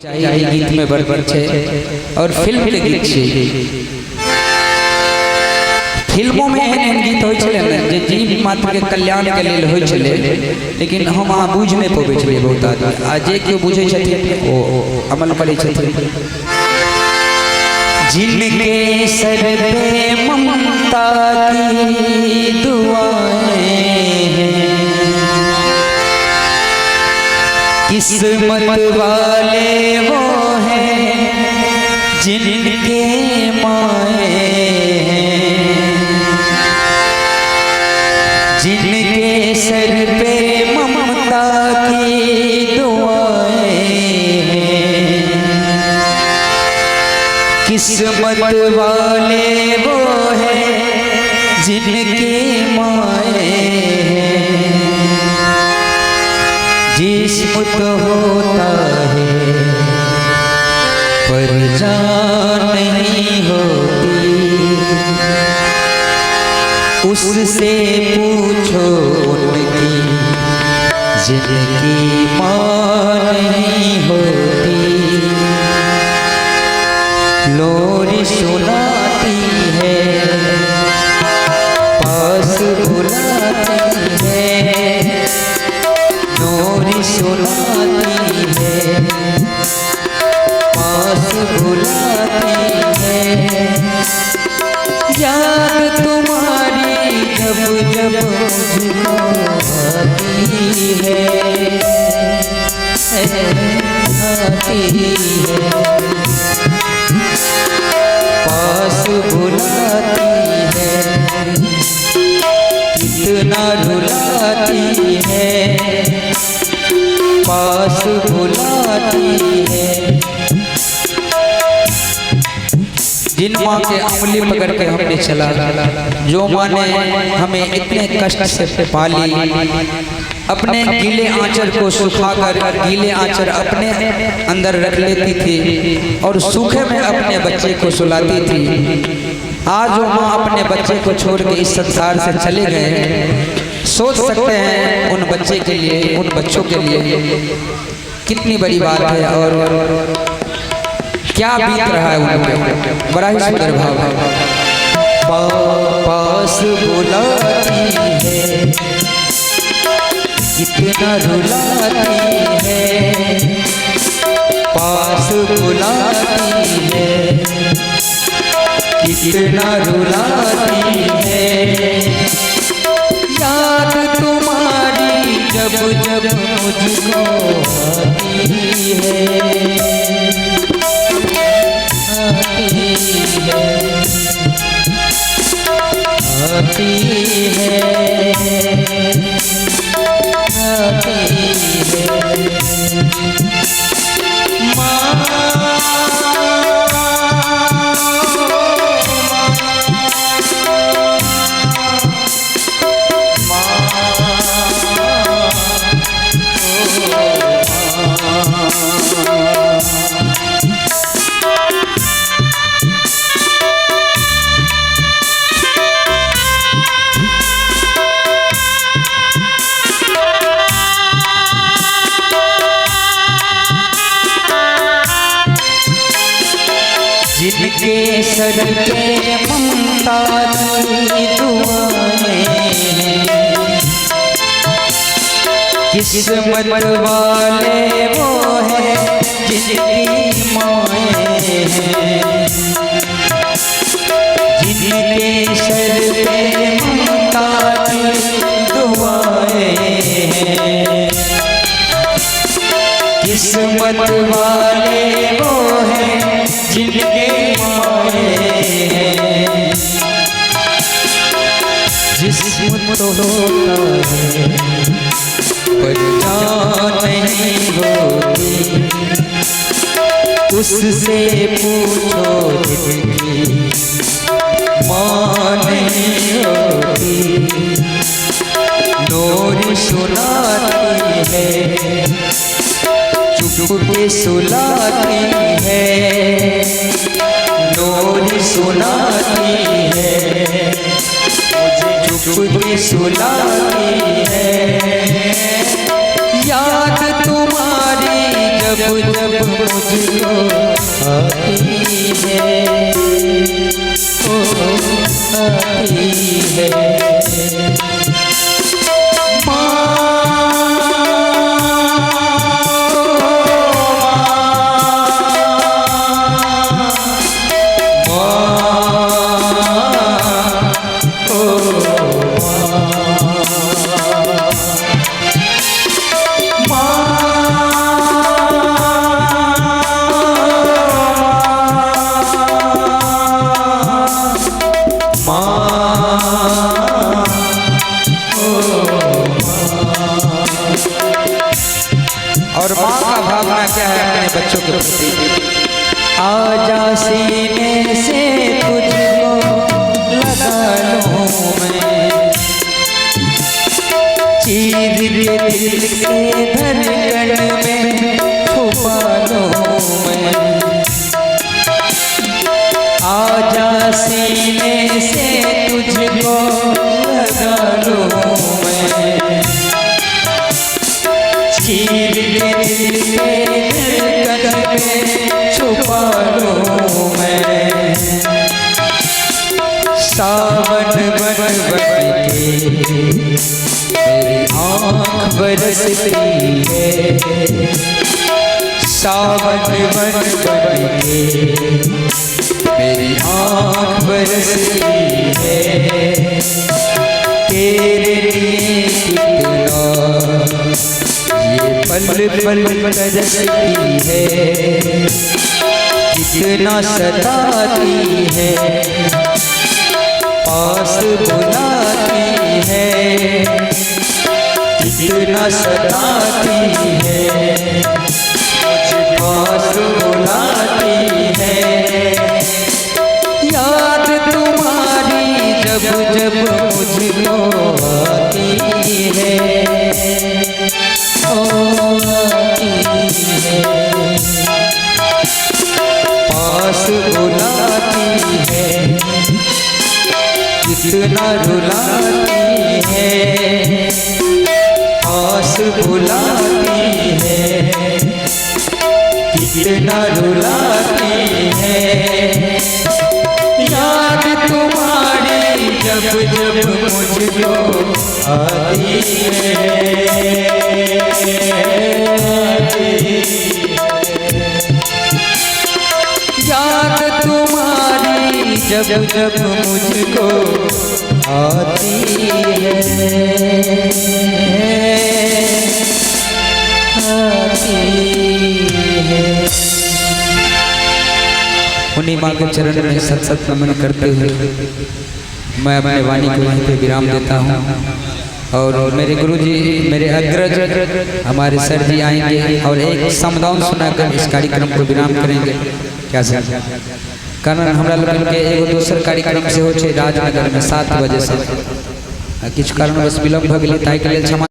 चाहिए गीत में बरबर छे और फिल्म के गीत छे। फिल्मों में एहन गीत होय छले जे जीव मात्र के कल्याण के लेल होय छले, लेकिन हम आ बुझ नहीं पबै छले। बहुत आदमी आ जे केओ बुझै छथिन ओ अमल करै छथिन। जिनके सर पे ममता की दुआएं किस्मत वाले वो हैं जिनके माए हैं, जिनके सर पे ममता की दुआएं हैं। किस्मत वाले वो हैं जिनके माए हैं। जिस्म तो होता है पर जान नहीं होती, उससे पूछो उनकी जिनकी माँ नहीं होती। लोरी सुनाती है पास बुलाती है, लोरी सुनाती है पास बुलाती है। याद तुम्हारी जब जब मुझको आती है, आती है पास बुलाती है। कितना रुलाती है पास बुलाती है। जिन माँ के उंगली पकड़ के हमने चला, जो माँ ने हमें इतने कष्ट से पाली, अपने गीले आंचल को सुखाकर गीले आंचल अपने अंदर रख लेती थी और सूखे में अपने बच्चे को सुलाती थी। आज वो माँ अपने बच्चे को छोड़ के इस संसार से चले गए। सोच सकते हैं उन बच्चे के लिए, उन बच्चों के लिए कितनी बड़ी बात है और क्या बीत रहा है उन पे। बड़ा ही सुंदर भाव है। पास बुलाती है कितना रुलाती है, पास बुलाती है कितना रुलाती है। याद तुम्हारी जब जब मुझको आती है, आती है, आती है माँ। जिनके सर पे ममता की दुआएं हैं, किस्मत वाले वो हैं जिनकी माएं हैं। जिनके सर पे ममता की दुआएं हैं, किस्मत वाले वो हैं जिनके माए हैं। जिस्म तो होता है पर जान नहीं होती, उससे पूछो जिनकी माँ नहीं होती। लोरी सुनाती है चुप के सुलाती है, लोरी सुनाती है चुप के सुलाती है। याद तुम्हारी जब जब मुझको आती है, ओ आती है। और माँ का भावना क्या है अपने बच्चों के प्रति? आजा सीने से तुझको लगा लूं मैं, चीर के दिल के धड़कन में छुपा लूं मैं। आजा सीने से तुझको लगा लूं मैं, चीर के दिल के धड़कन में छुपा लूं मैं। सावन बन बन के मेरी आँख बरसती है, सावन बन बन के मेरी आँख बरसती है। तेरे लिए कितना ये पल पल तरसती है, कितना सताती है, पास बुलाती है, कितना सताती है, मुझे पास बुलाती है। याद तुम्हारी जब जब मुझको आती है, पास बुलाती है, कितना रुलाती है, पास बुलाती है, कितना रुलाती है। याद तुम्हारी जब जब मुझको आती है, याद तुम्हारी जब जब मुझको आती है, आती है। उन्हीं माँ के चरण में सत सत नमन करते हुए मैं अपने वाणी को वहीं पे विराम देता हूँ। और मेरे गुरुजी, मेरे अग्रज हमारे सर जी आएंगे और एक समदाउन सुनाकर इस कार्यक्रम को विराम करेंगे। क्या सर? कारण हमरा लोगन के एगो दोसर कार्यक्रम से हो राजनगर में 7 बजे से किछु कारणवश विलम्ब भ गेलै, ताहि के लेल क्षमा।